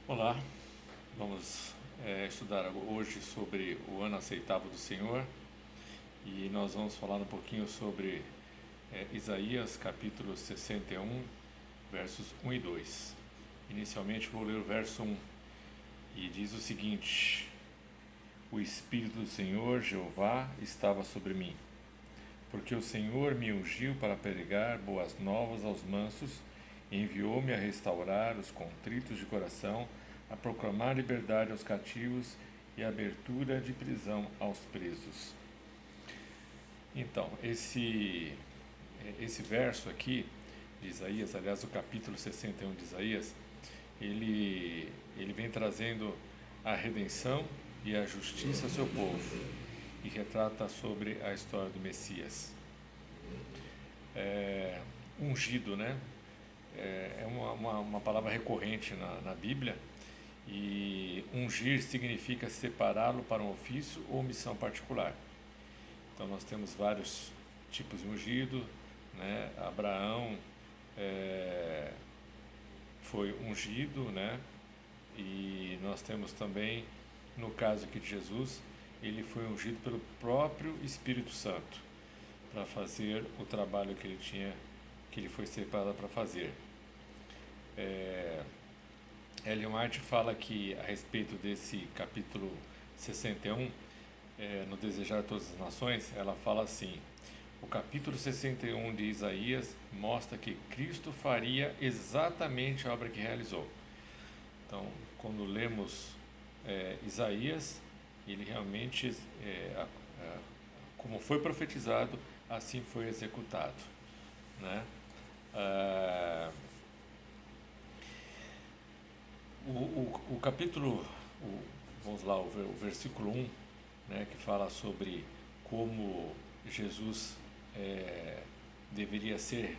Olá, vamos estudar hoje sobre o ano aceitável do Senhor e nós vamos falar um pouquinho sobre Isaías capítulo 61, versos 1 e 2. Inicialmente vou ler o verso 1 e diz o seguinte: O Espírito do Senhor, Jeová, estava sobre mim, porque o Senhor me ungiu para pregar boas novas aos mansos, enviou-me a restaurar os contritos de coração, a proclamar liberdade aos cativos e abertura de prisão aos presos. Então, esse verso aqui de Isaías, aliás, o capítulo 61 de Isaías, ele vem trazendo a redenção e a justiça ao seu povo e retrata sobre a história do Messias. Ungido, né? É uma palavra recorrente na Bíblia, e ungir significa separá-lo para um ofício ou missão particular. Então nós temos vários tipos de ungido, né? Abraão foi ungido, né? E nós temos também, no caso aqui de Jesus, ele foi ungido pelo próprio Espírito Santo para fazer o trabalho que ele foi separado para fazer. Ellen White fala que, a respeito desse capítulo 61, no Desejar Todas as Nações, ela fala assim: o capítulo 61 de Isaías mostra que Cristo faria exatamente a obra que realizou. Então, quando lemos Isaías, ele realmente, como foi profetizado, assim foi executado, né? O capítulo, vamos lá, o versículo 1, né, que fala sobre como Jesus deveria ser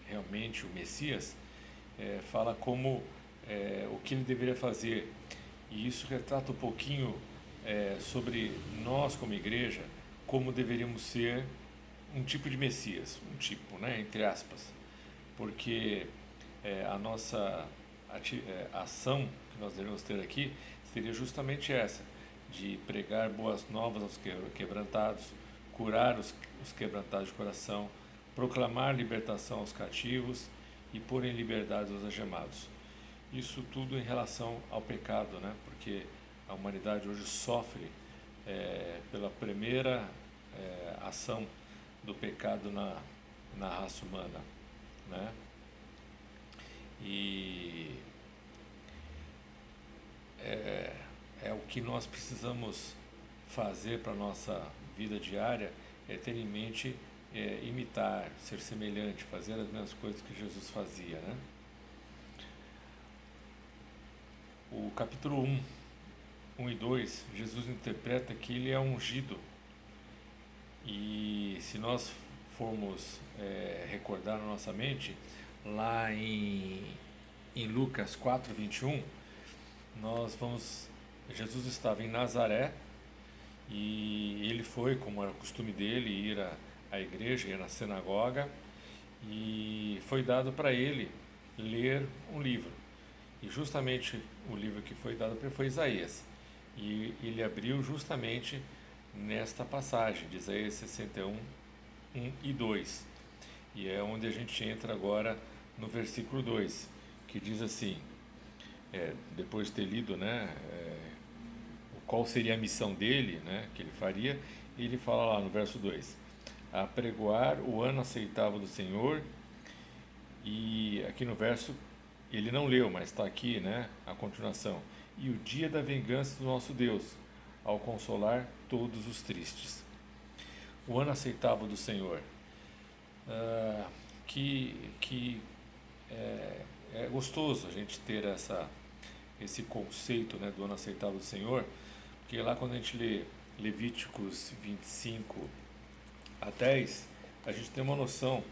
realmente o Messias, fala como o que ele deveria fazer, e isso retrata um pouquinho sobre nós como igreja, como deveríamos ser um tipo de Messias, né, entre aspas, porque a nossa ação que nós devemos ter aqui seria justamente essa, de pregar boas novas aos quebrantados, curar os quebrantados de coração, proclamar libertação aos cativos e pôr em liberdade os algemados. Isso tudo em relação ao pecado, né? Porque a humanidade hoje sofre pela primeira ação do pecado na raça humana, né? E o que nós precisamos fazer para a nossa vida diária é ter em mente imitar, ser semelhante, fazer as mesmas coisas que Jesus fazia, né? O capítulo 1 e 2, Jesus interpreta que ele é ungido, e se nós formos recordar na nossa mente, lá em Lucas 4:21, Jesus estava em Nazaré, e ele foi, como era o costume dele, ir à igreja, ir na sinagoga, e foi dado para ele ler um livro. E justamente o livro que foi dado para ele foi Isaías. E ele abriu justamente nesta passagem de Isaías 61, 1 e 2. E é onde a gente entra agora no versículo 2, que diz assim, depois de ter lido, né, qual seria a missão dele, né, que ele faria, ele fala lá no verso 2: apregoar o ano aceitável do Senhor. E aqui no verso ele não leu, mas está aqui, né, a continuação: e o dia da vingança do nosso Deus, ao consolar todos os tristes. O ano aceitável do Senhor, que é gostoso a gente ter esse conceito, né, do ano aceitável do Senhor, porque lá quando a gente lê Levíticos 25:10, a gente tem uma noção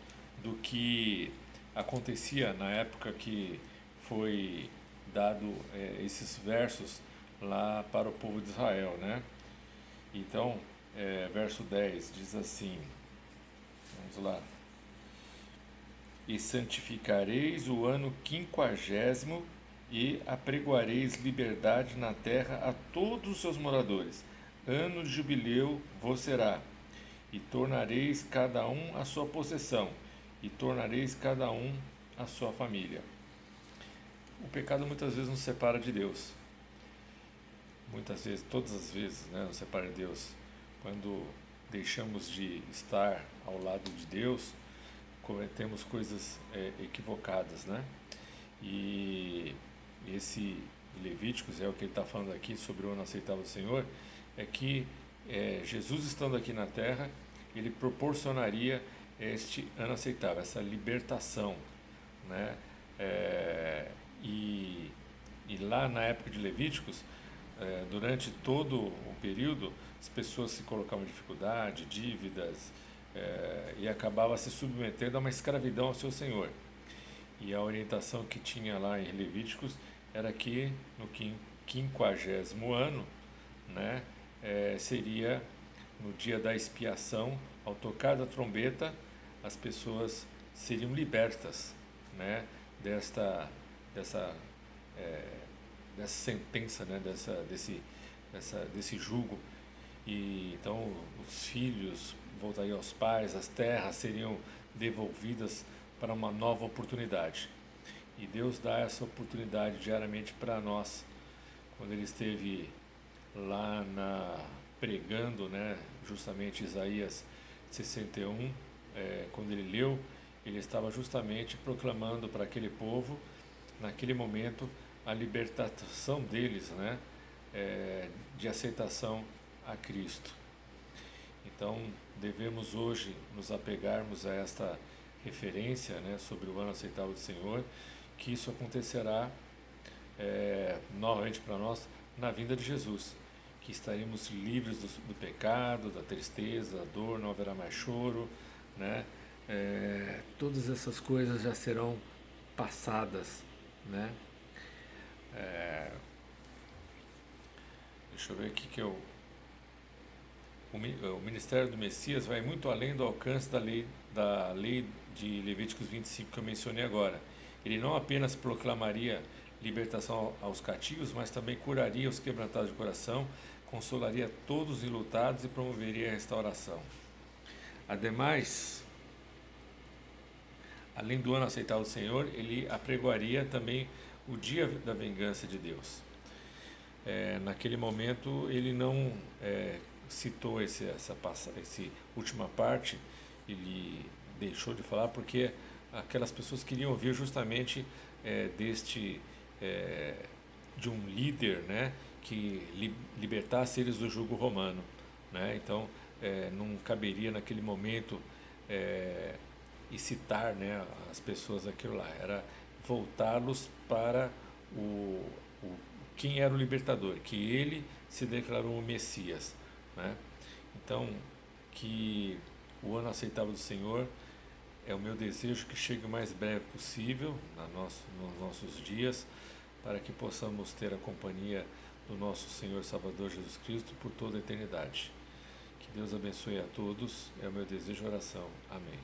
do que acontecia na época que foi dado esses versos lá para o povo de Israel, né? Então, verso 10 diz assim, vamos lá: e santificareis o ano 50º e apregoareis liberdade na terra a todos os seus moradores. Ano de jubileu vos será, e tornareis cada um a sua possessão, e tornareis cada um a sua família. O pecado muitas vezes nos separa de Deus. Muitas vezes, todas as vezes, né, nos separa de Deus. Quando deixamos de estar ao lado de Deus, cometemos coisas equivocadas, né? E esse Levíticos, é o que ele está falando aqui sobre o ano aceitável do Senhor, é que Jesus estando aqui na terra, ele proporcionaria este ano aceitável, essa libertação, né? E lá na época de Levíticos, durante todo o período, as pessoas se colocavam em dificuldade, dívidas, e acabava se submetendo a uma escravidão ao seu Senhor. E a orientação que tinha lá em Levíticos era que no 50º ano, né, seria no dia da expiação, ao tocar da trombeta, as pessoas seriam libertas, né, dessa sentença, né, desse jugo. E então os filhos voltariam aos pais, as terras seriam devolvidas para uma nova oportunidade. E Deus dá essa oportunidade diariamente para nós. Quando ele esteve lá pregando, né, justamente Isaías 61, quando ele leu, ele estava justamente proclamando para aquele povo, naquele momento, a libertação deles, né, de aceitação a Cristo. Então, devemos hoje nos apegarmos a esta referência, né, sobre o ano aceitável do Senhor, que isso acontecerá novamente para nós na vinda de Jesus, que estaremos livres do pecado, da tristeza, da dor, não haverá mais choro, né? Todas essas coisas já serão passadas, né? Deixa eu ver aqui que o ministério do Messias vai muito além do alcance da lei de Levíticos 25 que eu mencionei agora. Ele não apenas proclamaria libertação aos cativos, mas também curaria os quebrantados de coração, consolaria todos os enlutados e promoveria a restauração. Ademais, além do ano aceitável do Senhor, ele apregoaria também o dia da vingança de Deus. Naquele momento, ele não citou essa última parte, ele deixou de falar porque aquelas pessoas queriam ouvir justamente de um líder, né, que libertasse eles do jugo romano, né? Então, não caberia naquele momento e citar, né, as pessoas daquilo lá, era voltá-los para quem era o libertador, que ele se declarou o Messias, né? Então, que o ano aceitável do Senhor é o meu desejo que chegue o mais breve possível nos nossos dias, para que possamos ter a companhia do nosso Senhor Salvador Jesus Cristo por toda a eternidade. Que Deus abençoe a todos, é o meu desejo e oração. Amém.